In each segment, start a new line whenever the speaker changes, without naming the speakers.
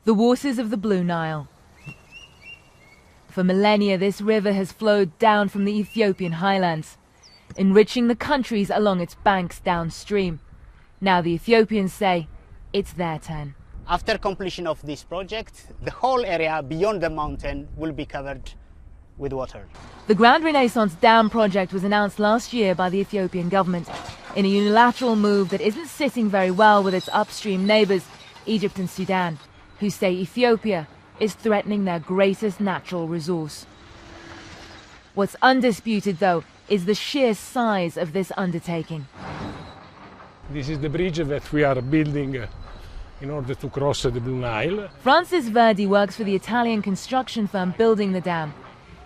The waters of the Blue Nile. For millennia, this river has flowed down from the Ethiopian highlands, enriching the countries along its banks downstream. Now the Ethiopians say it's their turn.
After completion of this project, the whole area beyond the mountain will be covered with water.
The Grand Renaissance Dam project was announced last year by the Ethiopian government in a unilateral move that isn't sitting very well with its upstream neighbors, Egypt and Sudan, who say Ethiopia is threatening their greatest natural resource. What's undisputed, though, is the sheer size of this undertaking.
This is the bridge that we are building in order to cross the Blue Nile.
Francis Verdi works for the Italian construction firm building the dam.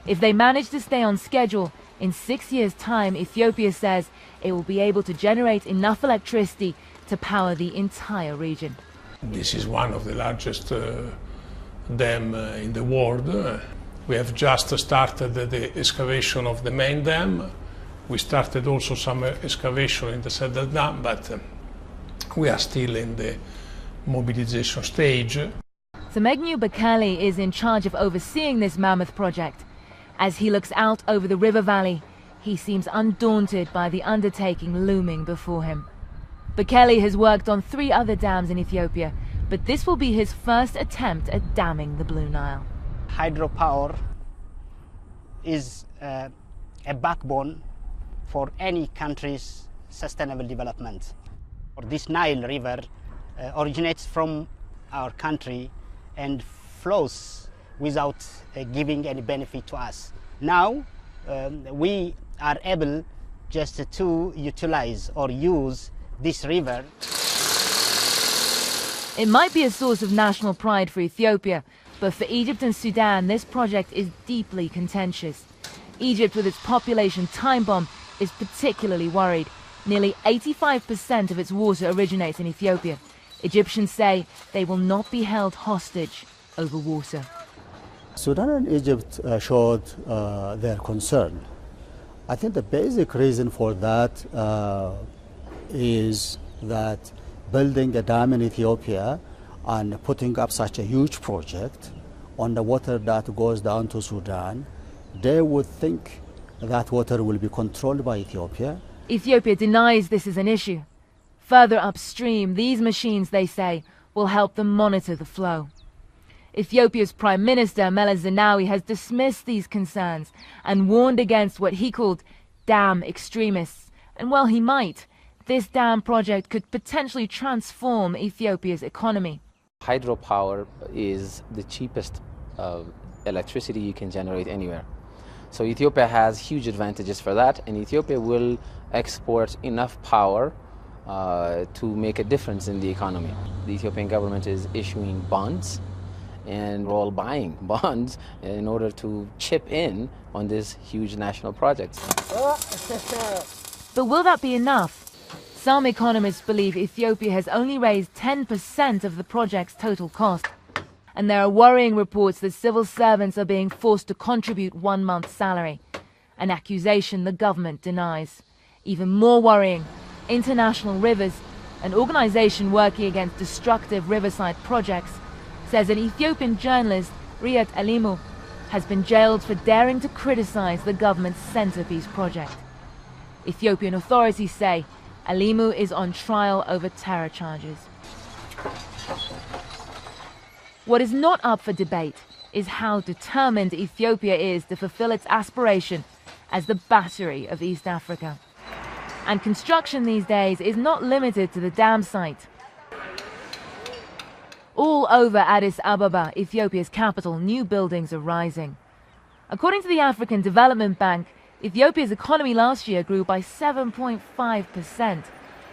If they manage to stay on schedule, in 6 years' time, Ethiopia says it will be able to generate enough electricity to power the entire region.
This is one of the largest dam in the world. We have just started the excavation of the main dam. We started also some excavation in the Saddle Dam, but we are still in the mobilization stage.
Semegnu Bekele is in charge of overseeing this mammoth project. As he looks out over the river valley, he seems undaunted by the undertaking looming before him. Bekele has worked on 3 other dams in Ethiopia, but this will be his first attempt at damming the Blue Nile.
Hydropower is a backbone for any country's sustainable development. This Nile River originates from our country and flows without giving any benefit to us. Now we are able just to utilize or use this river.
It might be a source of national pride for Ethiopia, but for Egypt and Sudan, this project is deeply contentious. Egypt, with its population time bomb, is particularly worried. Nearly 85% of its water originates in Ethiopia. Egyptians say they will not be held hostage over water.
Sudan and Egypt showed their concern. I think the basic reason for that is that building a dam in Ethiopia and putting up such a huge project on the water that goes down to Sudan, they would think that water will be controlled by Ethiopia.
Ethiopia denies this is an issue. Further upstream, these machines, they say, will help them monitor the flow. Ethiopia's Prime Minister Meles Zenawi has dismissed these concerns and warned against what he called dam extremists. And well, he might. This dam project could potentially transform Ethiopia's economy.
Hydropower is the cheapest electricity you can generate anywhere. So Ethiopia has huge advantages for that, and Ethiopia will export enough power to make a difference in the economy. The Ethiopian government is issuing bonds, and we're all buying bonds in order to chip in on this huge national project.
But will that be enough? Some economists believe Ethiopia has only raised 10% of the project's total cost. And there are worrying reports that civil servants are being forced to contribute 1 month's salary, an accusation the government denies. Even more worrying, International Rivers, an organization working against destructive riverside projects, says an Ethiopian journalist, Riyad Alimu, has been jailed for daring to criticize the government's centerpiece project. Ethiopian authorities say Alimu is on trial over terror charges. What is not up for debate is how determined Ethiopia is to fulfill its aspiration as the battery of East Africa. And construction these days is not limited to the dam site. All over Addis Ababa, Ethiopia's capital, new buildings are rising. According to the African Development Bank, Ethiopia's economy last year grew by 7.5%.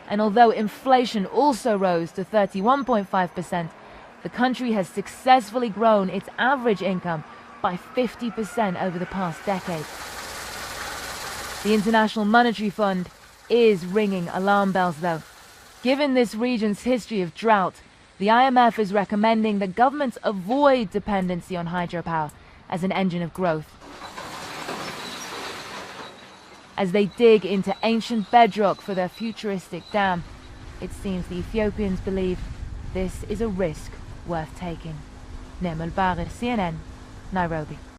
And although inflation also rose to 31.5%, the country has successfully grown its average income by 50% over the past decade. The International Monetary Fund is ringing alarm bells, though. Given this region's history of drought, the IMF is recommending that governments avoid dependency on hydropower as an engine of growth. As they dig into ancient bedrock for their futuristic dam, it seems the Ethiopians believe this is a risk worth taking. Neema Al-Bagher, CNN, Nairobi.